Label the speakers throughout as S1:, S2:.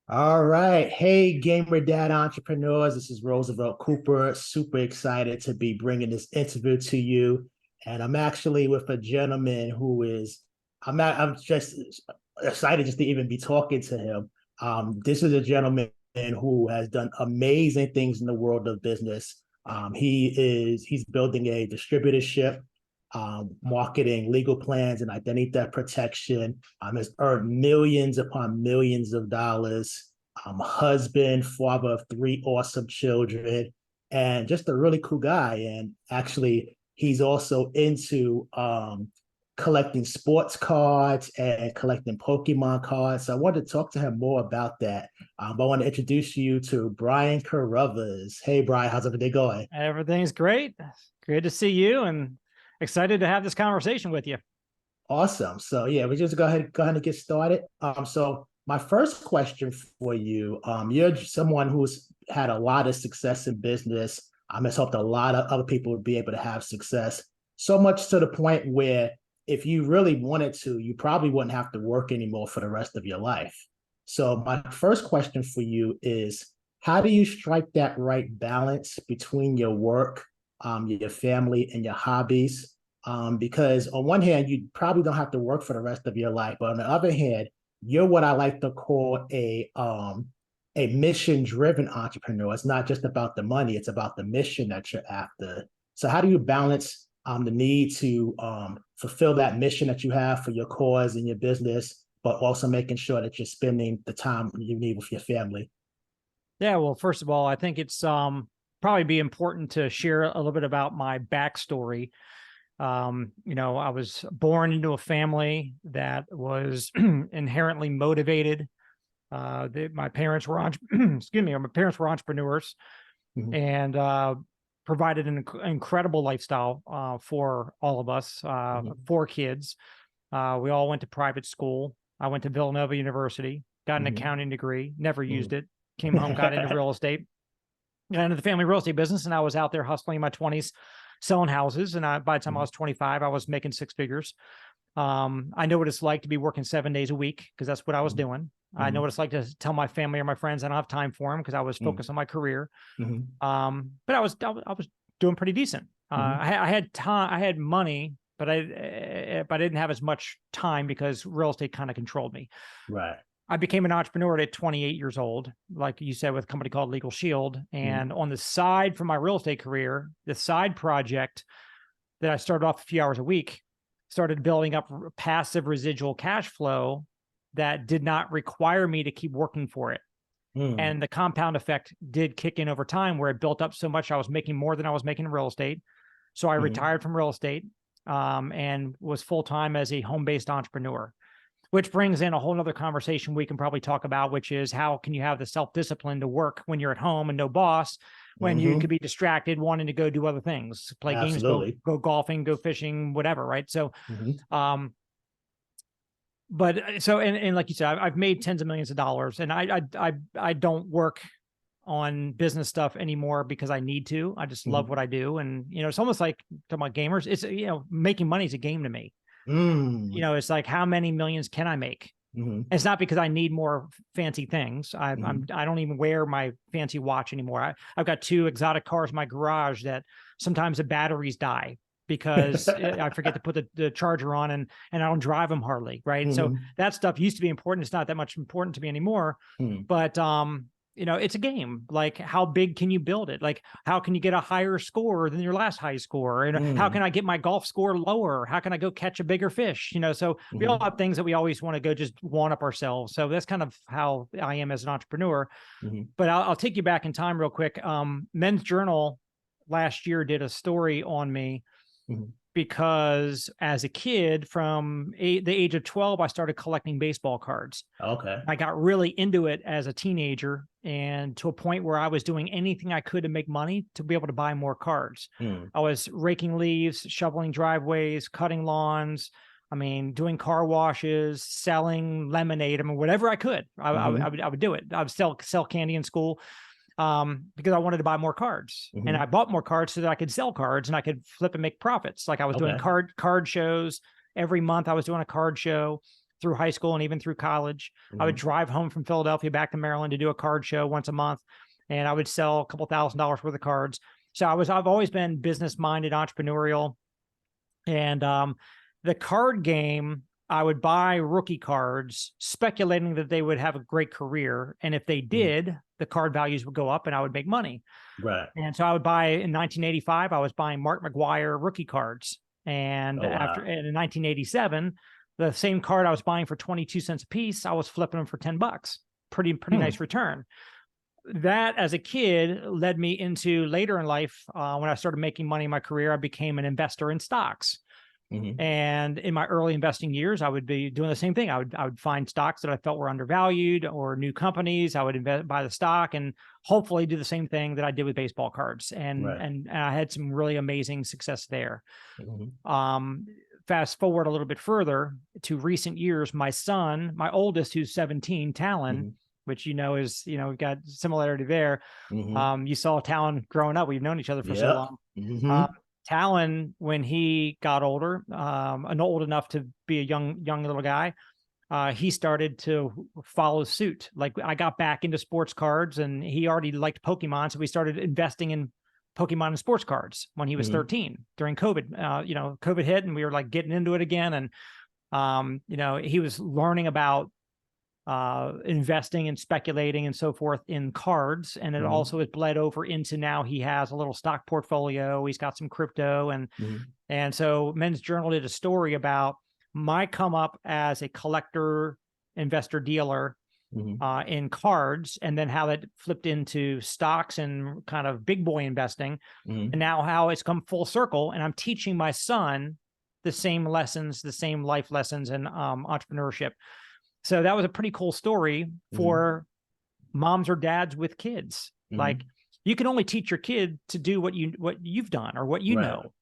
S1: All right. Hey, Gamer Dad entrepreneurs. This is Roosevelt Cooper. Super excited to be bringing this interview to you. And I'm actually with a gentleman who is, I'm just excited just to even be talking to him. This is a gentleman who has done amazing things in the world of business. He's building a distributorship, marketing legal plans and identity theft protection. Has earned millions upon millions of dollars. Husband, father of three awesome children, and just a really cool guy. And actually, he's also into collecting sports cards and collecting Pokemon cards. So I wanted to talk to him more about that. But I want to introduce you to Brian Carruthers. Hey, Brian, how's everything going?
S2: Everything's great. Good to see you and excited to have this conversation with you.
S1: Awesome. So yeah, we just go ahead and get started. So my first question for you, you're someone who's had a lot of success in business. Has helped a lot of other people to be able to have success. So much to the point where if you really wanted to, you probably wouldn't have to work anymore for the rest of your life. So my first question for you is, how do you strike that right balance between your work, your family, and your hobbies? Because on one hand, you probably don't have to work for the rest of your life, but on the other hand, you're what I like to call a mission-driven entrepreneur. It's not just about the money; it's about the mission that you're after. So, how do you balance the need to fulfill that mission that you have for your cause and your business, but also making sure that you're spending the time you need with your family?
S2: Yeah, well, first of all, I think it's probably be important to share a little bit about my backstory. I was born into a family that was inherently motivated. My parents were excuse me, my parents were entrepreneurs
S1: Mhm.
S2: and provided an incredible lifestyle for all of us,
S1: Mhm.
S2: four kids. We all went to private school. I went to Villanova University, got an
S1: Mhm.
S2: accounting degree, never used
S1: Mhm.
S2: it, came home, got into real estate, got into the family real estate business, and I was out there hustling in my 20s, selling houses. And by the time I
S1: Mhm.
S2: was 25, I was making six figures. I know what it's like to be working 7 days a week because that's what I was
S1: Mhm.
S2: doing. I know
S1: Mhm.
S2: what it's like to tell my family or my friends I don't have time for them because I was focused on my career.
S1: Mhm.
S2: But I was doing pretty decent.
S1: Mhm.
S2: I had time, I had money, but I didn't have as much time because real estate kind of controlled me.
S1: Right.
S2: I became an entrepreneur at 28 years old, like you said, with a company called Legal Shield.
S1: Mhm.
S2: And on the side from my real estate career, the side project that I started off a few hours a week started building up passive residual cash flow that did not require me to keep working for it.
S1: Mm.
S2: And the compound effect did kick in over time where it built up so much I was making more than I was making in real estate. So I
S1: Mhm.
S2: retired from real estate and was full time as a home based entrepreneur, which brings in a whole other conversation we can probably talk about, which is how can you have the self discipline to work when you're at home and no boss, when you could
S1: Mhm.
S2: be distracted wanting to go do other things, play games,
S1: Absolutely.
S2: go golfing, go fishing, whatever, right? So,
S1: Mhm.
S2: um, and like you said, I've made tens of millions of dollars, and I don't work on business stuff anymore because I need to. I just love
S1: Mhm.
S2: what I do, and it's almost like talking about gamers. It's making money is a game to me.
S1: Mm.
S2: It's like how many millions can I make?
S1: Mhm.
S2: It's not because I need more fancy things.
S1: Mhm.
S2: I don't even wear my fancy watch anymore. I've got two exotic cars in my garage that sometimes the batteries die because I forget to put the charger on and I don't drive them hardly. Right. So
S1: Mhm.
S2: that stuff used to be important. It's not that much important to me anymore.
S1: Mhm.
S2: But it's a game. Like, how big can you build it? Like, how can you get a higher score than your last high score? And how can
S1: Mhm.
S2: I get my golf score lower? How can I go catch a bigger fish? So we all
S1: Mhm.
S2: have things that we always want to go just one up ourselves. So that's kind of how I am as an entrepreneur.
S1: Mhm.
S2: But I'll take you back in time real quick. Men's Journal last year did a story on me
S1: Mhm.
S2: because as a kid, from the age of 12, I started collecting baseball cards.
S1: Okay.
S2: I got really into it as a teenager and to a point where I was doing anything I could to make money to be able to buy more cards.
S1: Mhm.
S2: I was raking leaves, shoveling driveways, cutting lawns. I mean, doing car washes, selling lemonade. I mean, whatever I could,
S1: Mhm.
S2: I would do it. I would sell candy in school because I wanted to buy more cards, and I
S1: Mhm.
S2: bought more cards so that I could sell cards and I could flip and make profits. Like I was doing
S1: Okay.
S2: card shows every month. I was doing a card show. through high school and even through college. I would drive home from Philadelphia back to Maryland to do a card show once a month, and I would sell a couple $1,000s worth of cards. So I've always been business minded, entrepreneurial, and the card game, I would buy rookie cards, speculating that they would have a great career, and if they did, the card values would go up, and I would make money.
S1: Right.
S2: And so I would buy in 1985. I was buying Mark McGwire rookie cards, and
S1: Oh, wow.
S2: in 1987, the same card I was buying for 22 cents a piece, I was flipping them for $10. Pretty nice return. That, as a kid, led me into later in life, when I started making money in my career, I became an investor in stocks. And in my early investing years, I would be doing the same thing. I would find stocks that I felt were undervalued or new companies. I would buy the stock and hopefully do the same thing that I did with baseball cards. And I had some really amazing success there. Fast forward a little bit further to recent years, my son, my oldest, who's 17, Talon, which is, we've got similarity there. You saw Talon growing up. We've known each other for so long. Talon, when he got older, and old enough to be a young little guy, he started to follow suit. Like, I got back into sports cards, and he already liked Pokemon, so we started investing in Pokemon and sports cards when he was 13 during COVID. COVID hit, and we were like getting into it again, and he was learning about investing and speculating and so forth in cards. And it also has bled over into, now he has a little stock portfolio. He's got some crypto. And so Men's Journal did a story about my come up as a collector, investor, dealer in cards, and then how that flipped into stocks and kind of big boy investing. And now how it's come full circle. And I'm teaching my son the same lessons, the same life lessons in entrepreneurship. So that was a pretty cool story for moms or dads with kids. Like, you can only teach your kid to do what you've done or what you know.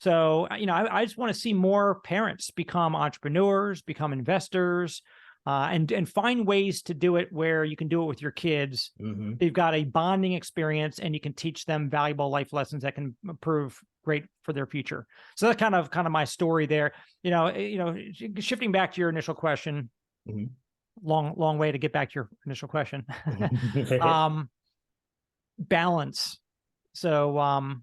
S2: So, I just want to see more parents become entrepreneurs, become investors, and find ways to do it where you can do it with your kids. You've got a bonding experience, and you can teach them valuable life lessons that can prove great for their future. So that's kind of my story there. Shifting back to your initial question. Long way to get back to your initial question. Balance. So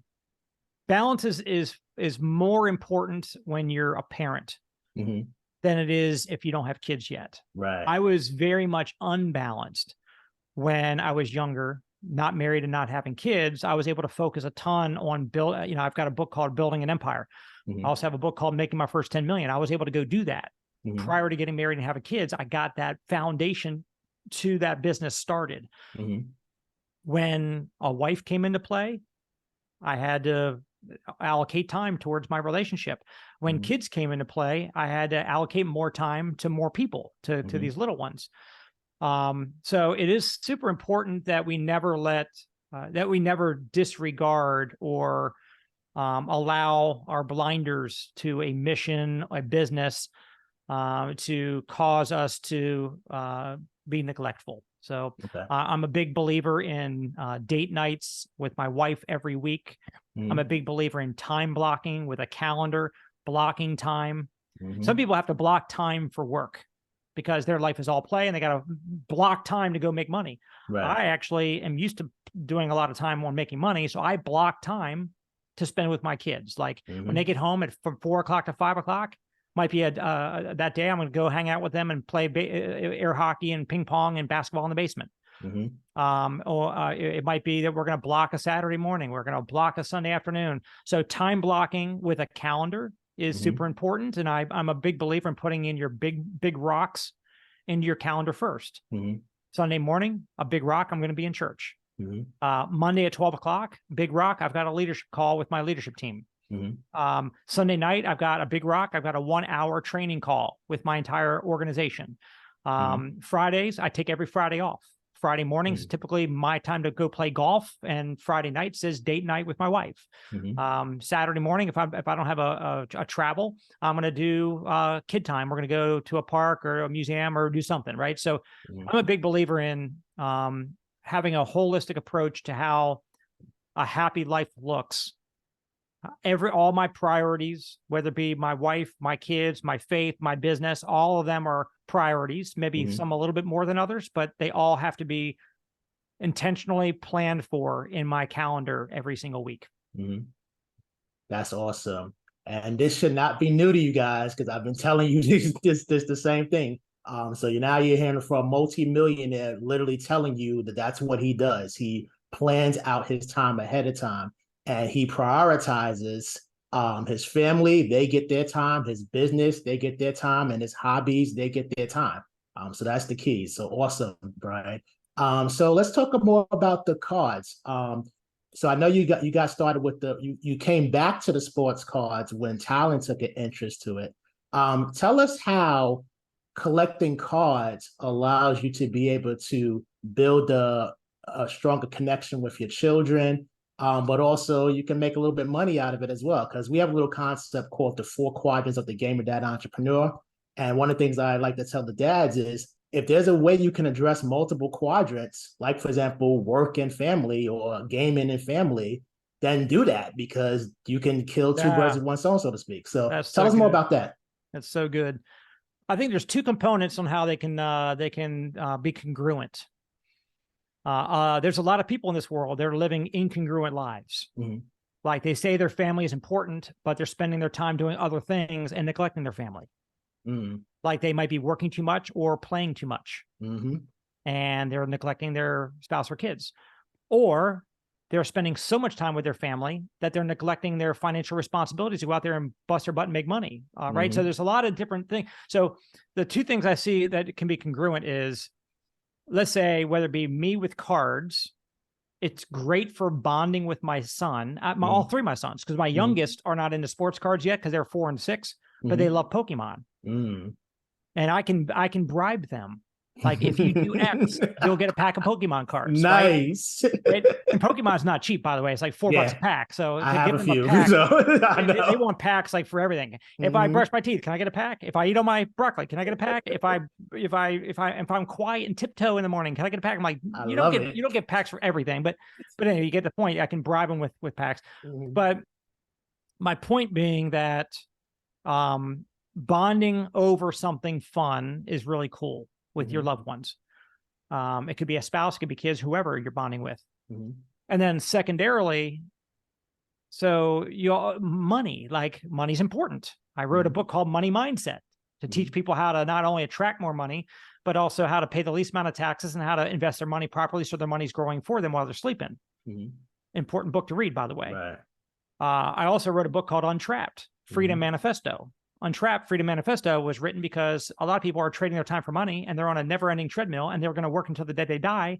S2: balance is more important when you're a parent than it is if you don't have kids yet.
S1: Right.
S2: I was very much unbalanced when I was younger, not married and not having kids. I was able to focus a ton on I've got a book called Building an Empire. I also have a book called Making My First 10 Million. I was able to go do that. Prior to getting married and having kids, I got that foundation to that business started. When a wife came into play, I had to allocate time towards my relationship. When kids came into play, I had to allocate more time to more people, to these little ones. So it is super important that we never disregard or allow our blinders to a mission, a business, to cause us to be neglectful. So I'm a big believer in date nights with my wife every week. I'm a big believer in time blocking with a calendar, blocking time. Some people have to block time for work because their life is all play and they got to block time to go make money. I actually am used to doing a lot of time on making money. So I block time to spend with my kids. Like when they get home from 4 o'clock to 5 o'clock, might be that day I'm going to go hang out with them and play air hockey and ping pong and basketball in the basement. Or it might be that we're going to block a Saturday morning. We're going to block a Sunday afternoon. So time blocking with a calendar is super important. And I'm a big believer in putting in your big rocks into your calendar first. Sunday morning, a big rock, I'm going to be in church. Monday at 12 o'clock, big rock, I've got a leadership call with my leadership team. Sunday night, I've got a big rock. I've got a 1-hour training call with my entire organization. Fridays, I take every Friday off. Friday mornings, typically my time to go play golf, and Friday nights is date night with my wife. Saturday morning, if I don't have a travel, I'm going to do kid time. We're going to go to a park or a museum or do something, right? So I'm a big believer in having a holistic approach to how a happy life looks. all my priorities, whether it be my wife, my kids, my faith, my business, all of them are priorities, maybe some a little bit more than others, but they all have to be intentionally planned for in my calendar every single week.
S1: That's awesome. And this should not be new to you guys, because I've been telling you this the same thing. So now you're hearing from a multi-millionaire literally telling you that that's what he does. He plans out his time ahead of time, and he prioritizes his family, they get their time, his business, they get their time, and his hobbies, they get their time. So that's the key. So awesome, Brian. So let's talk more about the cards. So I know you got started with you came back to the sports cards when Talon took an interest to it. Tell us how collecting cards allows you to be able to build a stronger connection with your children, but also you can make a little bit of money out of it as well, because we have a little concept called the 4 quadrants of the gamer dad entrepreneur. And one of the things I like to tell the dads is, if there's a way you can address multiple quadrants, like for example, work and family or gaming and family, then do that, because you can kill 2 birds with 1 stone, so to speak. So tell us more about that.
S2: That's so good. I think there's 2 components on how they can be congruent. There's a lot of people in this world that are living incongruent lives. Like they say their family is important, but they're spending their time doing other things and neglecting their family. Like they might be working too much or playing too much, and they're neglecting their spouse or kids, or they're spending so much time with their family that they're neglecting their financial responsibilities to go out there and bust their butt and make money. Right. So there's a lot of different things. So the 2 things I see that can be congruent is, let's say, whether it be me with cards, it's great for bonding with my son, all 3 of my sons, because my youngest are not into sports cards yet because they're 4 and 6, but they love Pokemon. And I can bribe them. Like, if you do X, you'll get a pack of Pokemon cards.
S1: Nice.
S2: Right? And Pokemon's not cheap, by the way. It's like $4 a pack. So
S1: I have a few.
S2: Pack,
S1: so
S2: they want packs like for everything. If I brush my teeth, can I get a pack? If I eat all my broccoli, can I get a pack? If I'm quiet and tiptoe in the morning, can I get a pack? I'm like, you don't get packs for everything, but anyway, you get the point. I can bribe them with packs. But my point being that bonding over something fun is really cool with your loved ones. It could be a spouse, it could be kids, whoever you're bonding with. And then secondarily, so money's important. I wrote a book called Money Mindset to teach people how to not only attract more money, but also how to pay the least amount of taxes and how to invest their money properly so their money's growing for them while they're sleeping. Important book to read, by the way.
S1: Right.
S2: I also wrote a book called Untrapped, Freedom Manifesto. Untrapped Freedom Manifesto was written because a lot of people are trading their time for money, and they're on a never-ending treadmill, and they're going to work until the day they die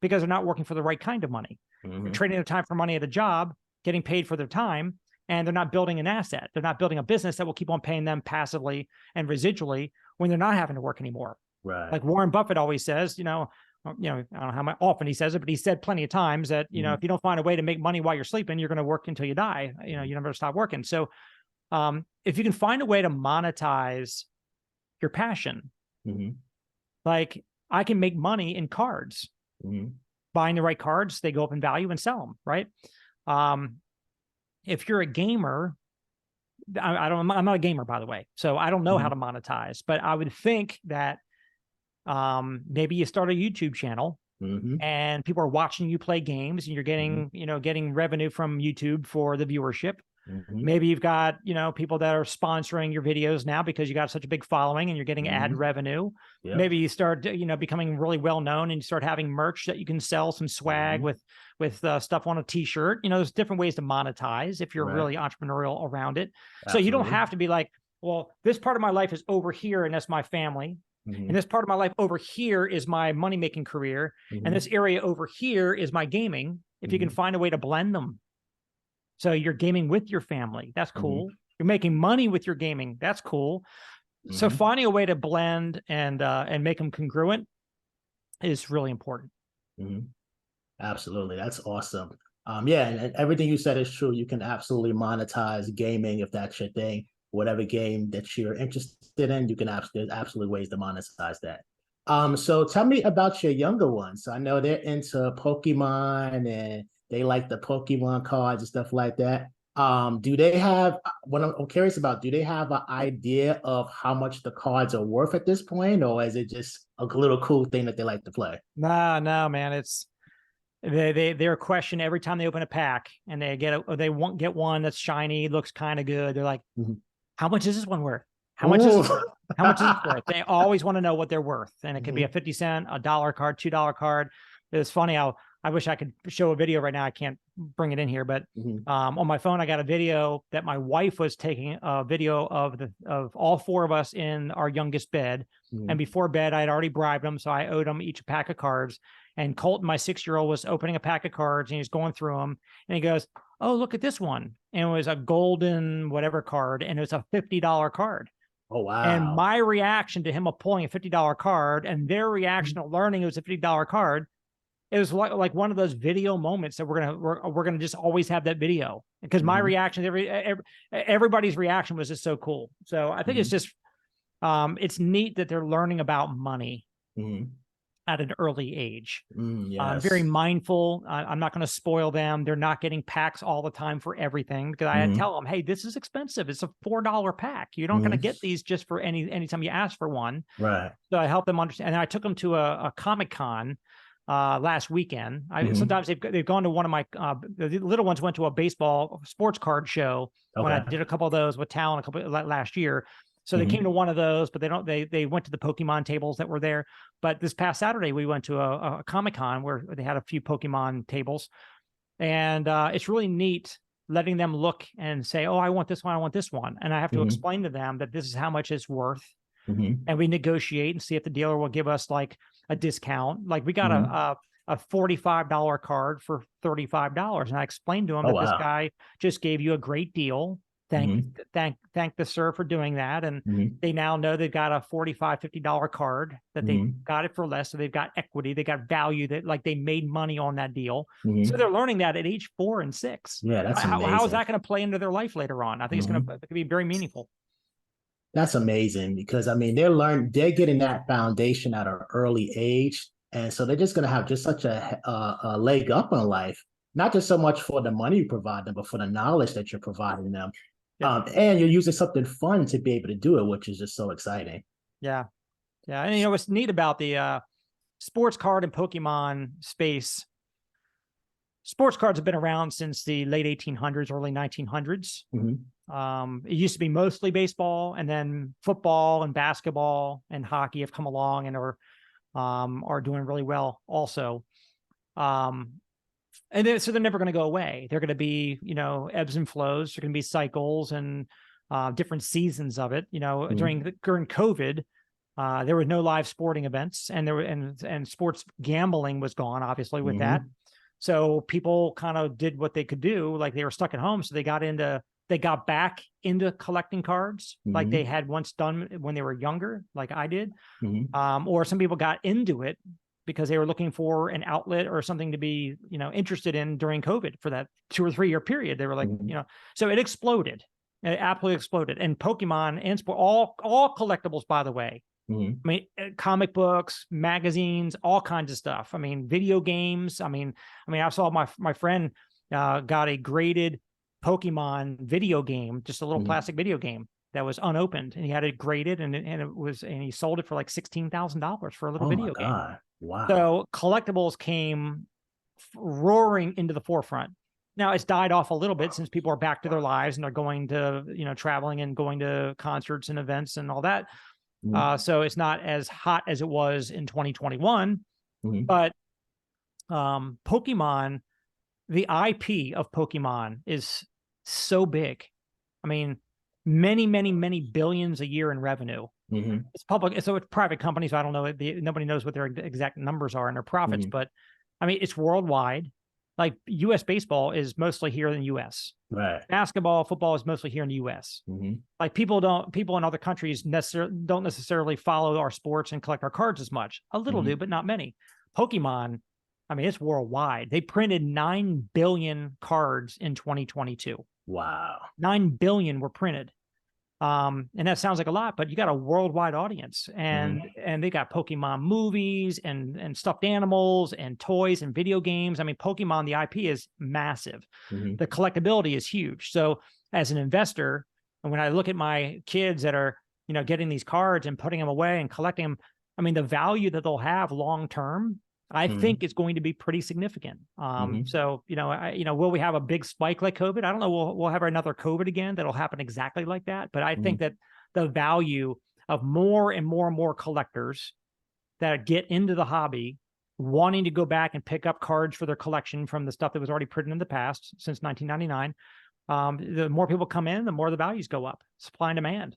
S2: because they're not working for the right kind of money. They're trading their time for money at a job, getting paid for their time, and they're not building an asset. They're not building a business that will keep on paying them passively and residually when they're not having to work anymore.
S1: Right.
S2: Like Warren Buffett always says, I don't know how often he says it, but he said plenty of times that, if you don't find a way to make money while you're sleeping, you're going to work until you die. You never stop working. So if you can find a way to monetize your passion, like I can make money in cards, buying the right cards, they go up in value and sell them. Right. If you're a gamer, I'm not a gamer, by the way, so I don't know how to monetize, but I would think that maybe you start a YouTube channel and people are watching you play games, and you're getting, getting revenue from YouTube for the viewership. Maybe you've got, people that are sponsoring your videos now because you got such a big following and you're getting ad revenue. Yep. Maybe you start, becoming really well known and you start having merch that you can sell, some swag with stuff on a t-shirt. There's different ways to monetize if you're really entrepreneurial around it. Absolutely. So you don't have to be like, well, this part of my life is over here and that's my family. And this part of my life over here is my money-making career. And this area over here is my gaming. If you can find a way to blend them. So you're gaming with your family. That's cool. You're making money with your gaming. That's cool. So finding a way to blend and make them congruent is really important.
S1: Absolutely. That's awesome. And everything you said is true. You can absolutely monetize gaming if that's your thing. Whatever game that you're interested in, you can there's absolutely ways to monetize that. So tell me about your younger ones. So I know they're into Pokemon and they like the Pokemon cards and stuff like that. Do they have what I'm curious about? Do they have an idea of how much the cards are worth at this point, or is it just a little cool thing that they like to play?
S2: Nah, no, man. It's they're questioned every time they open a pack and they get they won't get one that's shiny, looks kind of good. They're like,
S1: Mhm.
S2: how much is this one worth? How much is
S1: Ooh.
S2: this worth? How much is this worth? They always want to know what they're worth. And it could be a
S1: Mhm.
S2: 50 cent, a dollar card, $2 card. It's funny how I wish I could show a video right now. I can't bring it in here, but
S1: Mhm.
S2: on my phone, I got a video that my wife was taking a video of all four of us in our youngest bed.
S1: Mhm.
S2: And before bed, I had already bribed them. So I owed them each a pack of cards. And Colton, my 6-year-old, was opening a pack of cards and he was going through them. And he goes, oh, look at this one. And it was a golden whatever card. And it was a $50 card.
S1: Oh
S2: And
S1: wow.
S2: my reaction to him pulling a $50 card and their reaction of learning it was a $50 card, it was like one of those video moments that we're gonna just always have that video because my
S1: Mhm.
S2: reaction, everybody's reaction was just so cool. So I think it's
S1: Mhm.
S2: just it's neat that they're learning about money
S1: Mhm.
S2: at an early age. I'm very
S1: Yes.
S2: mindful. I'm not going to spoil them. They're not getting packs all the time for everything because I
S1: Mhm.
S2: tell them, hey, this is expensive. It's a $4 pack. You're not going to
S1: Mhm.
S2: get these just for anytime you ask for one.
S1: Right.
S2: So I help them understand. And I took them to a Comic Con last weekend.
S1: Mhm.
S2: Sometimes they've gone to one of my the little ones went to a baseball sports card show when I
S1: Okay.
S2: did a couple of those with Talon a couple last year. So they came
S1: Mhm.
S2: to one of those, but they went to the Pokemon tables that were there. But this past Saturday we went to a Comic Con where they had a few Pokemon tables, and it's really neat letting them look and say, "Oh, I want this one. I want this one," and I have to
S1: Mhm.
S2: explain to them that this is how much it's worth,
S1: Mhm.
S2: and we negotiate and see if the dealer will give us like a discount. Like we got
S1: Mhm.
S2: a $45 card for $35. And I explained to him
S1: Oh
S2: that this
S1: wow.
S2: guy just gave you a great deal.
S1: Mhm.
S2: Thank the sir for doing that. And
S1: Mhm.
S2: they now know they've got a $45, $50 card that they
S1: Mhm.
S2: got it for less. So they've got equity, they got value, that like they made money on that deal. So
S1: Mhm.
S2: they're learning that at age 4 and 6.
S1: Yeah, that's
S2: How is
S1: amazing.
S2: that going to play into their life later on? I think it's going
S1: Mhm.
S2: to be very meaningful.
S1: That's amazing because I mean they're getting that foundation at an early age, and so they're just gonna have just such a leg up on life. Not just so much for the money you provide them, but for the knowledge that you're providing them,
S2: Yeah.
S1: and you're using something fun to be able to do it, which is just so exciting.
S2: Yeah. Yeah. And what's neat about the sports card and Pokemon space, sports cards have been around since the late 1800s, early 1900s.
S1: Mhm.
S2: It used to be mostly baseball, and then football and basketball and hockey have come along and are doing really well also. Um, and then, so they're never going to go away. They're going to be, ebbs and flows. They're going to be cycles and different seasons of it.
S1: Mhm.
S2: During COVID, there were no live sporting events, and and sports gambling was gone, obviously, with that.
S1: Mhm.
S2: So people kind of did what they could do, like they were stuck at home. So they got back into collecting cards, like they
S1: Mhm.
S2: had once done when they were younger, like I did.
S1: Mhm.
S2: Or some people got into it because they were looking for an outlet or something to be, interested in during COVID for that 2 or 3 year period. They were like,
S1: Mhm.
S2: so it exploded. It absolutely exploded. And Pokemon and sport, all collectibles, by the way.
S1: Mhm.
S2: I mean, comic books, magazines, all kinds of stuff. I mean, video games. I saw my friend got a graded Pokemon video game, just a little
S1: Mhm.
S2: plastic video game that was unopened, and he had it graded, and he sold it for like $16,000 for a little
S1: Oh my
S2: video game.
S1: God! Wow.
S2: So collectibles came roaring into the forefront. Now it's died off a little bit since people are back to their lives and they're going to, traveling and going to concerts and events and all that.
S1: Mhm.
S2: So it's not as hot as it was in 2021,
S1: Mhm.
S2: but Pokemon, the IP of Pokemon is so big. I mean, many, many, many billions a year in revenue.
S1: Mhm.
S2: It's public, so it's private companies. So I don't know. Nobody knows what their exact numbers are and their profits,
S1: Mhm.
S2: but I mean, it's worldwide. Like U.S. baseball is mostly here in the U.S.
S1: Right.
S2: Basketball, football is mostly here in the U.S.
S1: Mhm.
S2: Like people in other countries don't necessarily follow our sports and collect our cards as much. A little do,
S1: Mhm.
S2: but not many. Pokemon, I mean, it's worldwide. They printed 9 billion cards in 2022.
S1: Wow.
S2: 9 billion were printed. And that sounds like a lot, but you got a worldwide audience, and they got Pokemon movies and stuffed animals and toys and video games. I mean, Pokemon, the IP is massive. The collectability is huge. So as an investor, and when I look at my kids that are, getting these cards and putting them away and collecting them, I mean, the value that they'll have long term, I think is going to be pretty significant. So, will we have a big spike like COVID? I don't know. We'll have another COVID again. That'll happen exactly like that. But I think that the value of more and more and more collectors that get into the hobby, wanting to go back and pick up cards for their collection from the stuff that was already printed in the past since 1999, the more people come in, the more the values go up, supply and demand.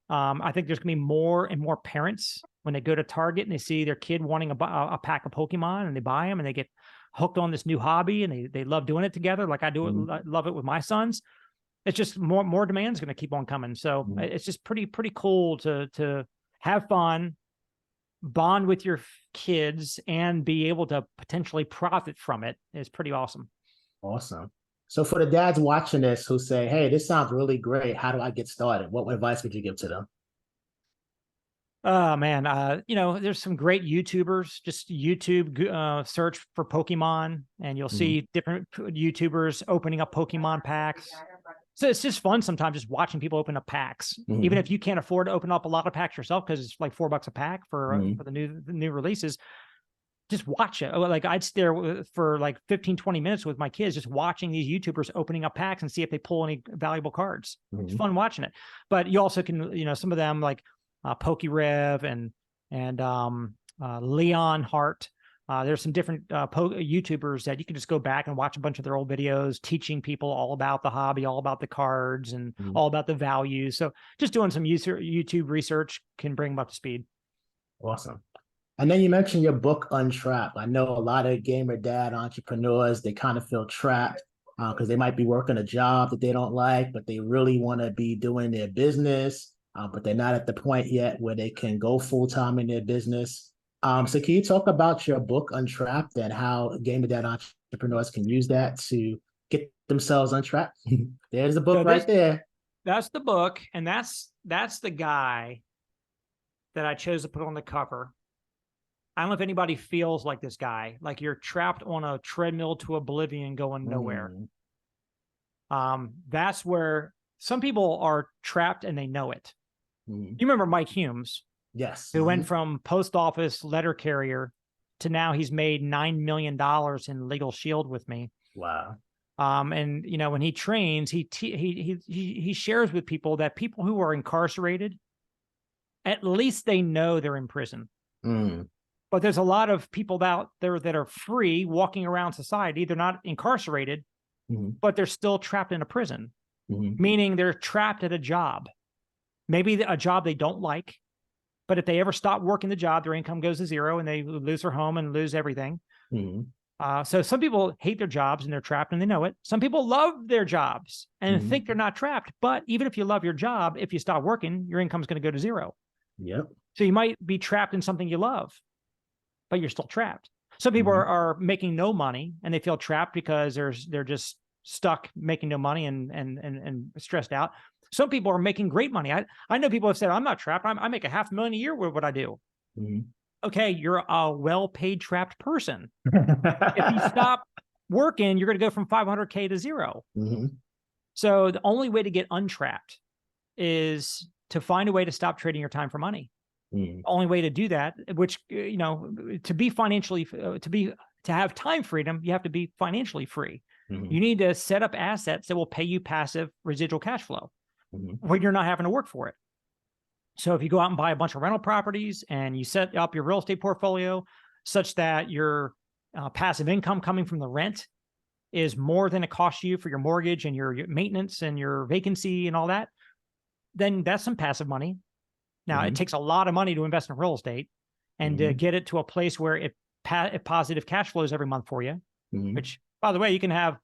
S2: I think there's going to be more and more parents when they go to Target and they see their kid wanting a pack of Pokemon, and they buy them and they get hooked on this new hobby, and they love doing it together. Like I do it, love it with my sons. It's just more demand is going to keep on coming. So it's just pretty cool to have fun, bond with your kids, and be able to potentially profit from it. Is pretty awesome.
S1: Awesome. So for the dads watching this who say, hey, this sounds really great, how do I get started? What advice would you give to them?
S2: Oh man, there's some great YouTubers. Just YouTube search for Pokemon, and you'll see different YouTubers opening up Pokemon packs. So it's just fun sometimes just watching people open up packs, even if you can't afford to open up a lot of packs yourself, because it's like $4 a pack for the new releases. Just watch it. Like I'd stare for like 15, 20 minutes with my kids, just watching these YouTubers opening up packs and see if they pull any valuable cards. It's fun watching it. But you also can, some of them like PokeRev and Leon Hart. There's some different YouTubers that you can just go back and watch a bunch of their old videos teaching people all about the hobby, all about the cards, and all about the values. So just doing some YouTube research can bring them up to speed.
S1: Awesome. And then you mentioned your book, Untrapped. I know a lot of gamer dad entrepreneurs, they kind of feel trapped because they might be working a job that they don't like, but they really want to be doing their business, but they're not at the point yet where they can go full-time in their business. So can you talk about your book, Untrapped, and how gamer dad entrepreneurs can use that to get themselves untrapped? There's the book right there.
S2: That's the book, and that's the guy that I chose to put on the cover. I don't know if anybody feels like this guy, like you're trapped on a treadmill to oblivion going nowhere. That's where some people are trapped and they know it. You remember Mike Humes?
S1: Yes.
S2: Who went from post office letter carrier to now he's made $9 million in Legal Shield with me.
S1: Wow.
S2: And when he trains, he shares with people that people who are incarcerated, at least they know they're in prison. But there's a lot of people out there that are free walking around society. They're not incarcerated, but they're still trapped in a prison, meaning they're trapped at a job, maybe a job they don't like. But if they ever stop working the job, their income goes to zero and they lose their home and lose everything. So some people hate their jobs and they're trapped and they know it. Some people love their jobs and think they're not trapped. But even if you love your job, if you stop working, your income is going to go to zero.
S1: Yep.
S2: So you might be trapped in something you love, but you're still trapped. Some people are making no money and they feel trapped because they're just stuck making no money and stressed out. Some people are making great money. I know people have said, I'm not trapped. I make $500,000 a year with what I do. Okay, you're a well-paid trapped person. If you stop working, you're going to go from 500K to zero. So the only way to get untrapped is to find a way to stop trading your time for money. The only way to do that, which, to be financially, to have time freedom, you have to be financially free. You need to set up assets that will pay you passive residual cash flow when you're not having to work for it. So if you go out and buy a bunch of rental properties and you set up your real estate portfolio such that your passive income coming from the rent is more than it costs you for your mortgage and your maintenance and your vacancy and all that, then that's some passive money. Now, it takes a lot of money to invest in real estate and to get it to a place where it positive cash flows every month for you, which, by the way, you can have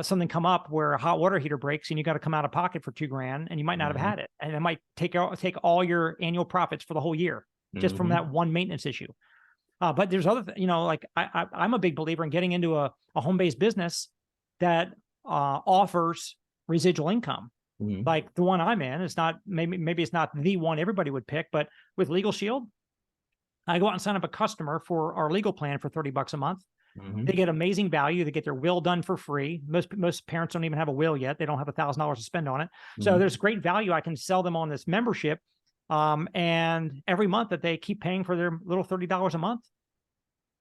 S2: something come up where a hot water heater breaks and you got to come out of pocket for $2,000 and you might not have had it. And it might take all your annual profits for the whole year just from that one maintenance issue. But there's other, like I'm a big believer in getting into a home-based business that offers residual income.
S1: Mhm.
S2: like the one I'm in. It's not, maybe it's not the one everybody would pick, but with Legal Shield, I go out and sign up a customer for our legal plan for $30 a month. They
S1: Mhm.
S2: get amazing value. They get their will done for free. Most parents don't even have a will yet. They don't have $1,000 to spend on it. So
S1: Mhm.
S2: there's great value. I can sell them on this membership. And every month that they keep paying for their little $30 a month,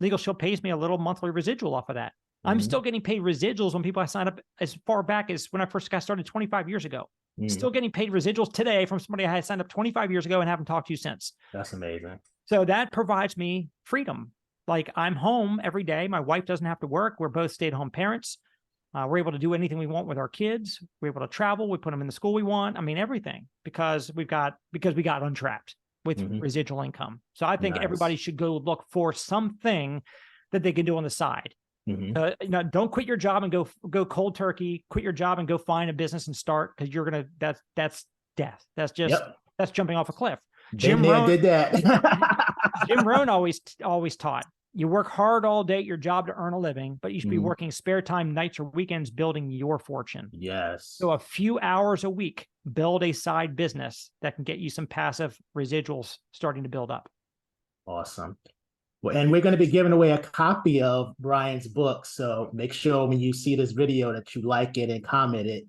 S2: Legal Shield pays me a little monthly residual off of that. I'm
S1: Mhm.
S2: still getting paid residuals when people I signed up as far back as when I first got started 25 years ago.
S1: Mhm.
S2: Still getting paid residuals today from somebody I had signed up 25 years ago and haven't talked to you since.
S1: That's amazing.
S2: So that provides me freedom. Like I'm home every day. My wife doesn't have to work. We're both stay-at-home parents. We're able to do anything we want with our kids. We're able to travel. We put them in the school we want. I mean, everything because we got untrapped with
S1: Mhm.
S2: residual income. So I think everybody
S1: Nice.
S2: should go look for something that they can do on the side.
S1: Mhm.
S2: Don't quit your job and go cold turkey. Quit your job and go find a business and start, because you're gonna that's death.
S1: Yep.
S2: That's jumping off a cliff.
S1: Been
S2: Jim
S1: there,
S2: Rohn
S1: did that.
S2: Jim Rohn always taught, you work hard all day at your job to earn a living, but you should be
S1: Mhm.
S2: working spare time, nights or weekends, building your fortune.
S1: Yes.
S2: So a few hours a week, build a side business that can get you some passive residuals starting to build up.
S1: Awesome. Well, and we're going to be giving away a copy of Brian's book. So make sure when you see this video that you like it and comment it,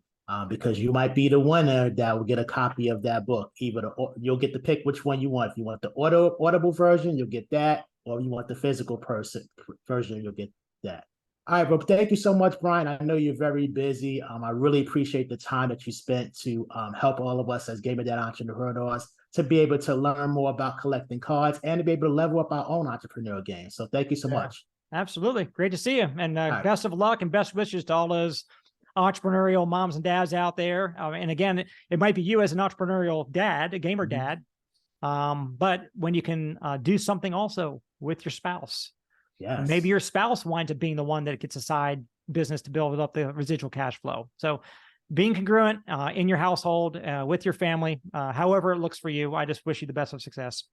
S1: because you might be the winner that will get a copy of that book. You'll get to pick which one you want. If you want the audible version, you'll get that, or if you want the physical version, you'll get that. All right, bro. Thank you so much, Brian. I know you're very busy. I really appreciate the time that you spent to help all of us as Game of Dead entrepreneurs to be able to learn more about collecting cards and to be able to level up our own entrepreneurial game. So thank you so
S2: Yeah,
S1: much.
S2: absolutely. Great to see you. And
S1: All right.
S2: best of luck and best wishes to all those entrepreneurial moms and dads out there. And again, it might be you as an entrepreneurial dad, a gamer dad, but when you can do something also with your spouse, maybe
S1: Yes.
S2: your spouse winds up being the one that gets a side business to build up the residual cash flow. So being congruent in your household, with your family, however it looks for you, I just wish you the best of success.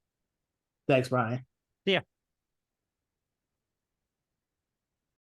S1: Thanks, Brian.
S2: See ya.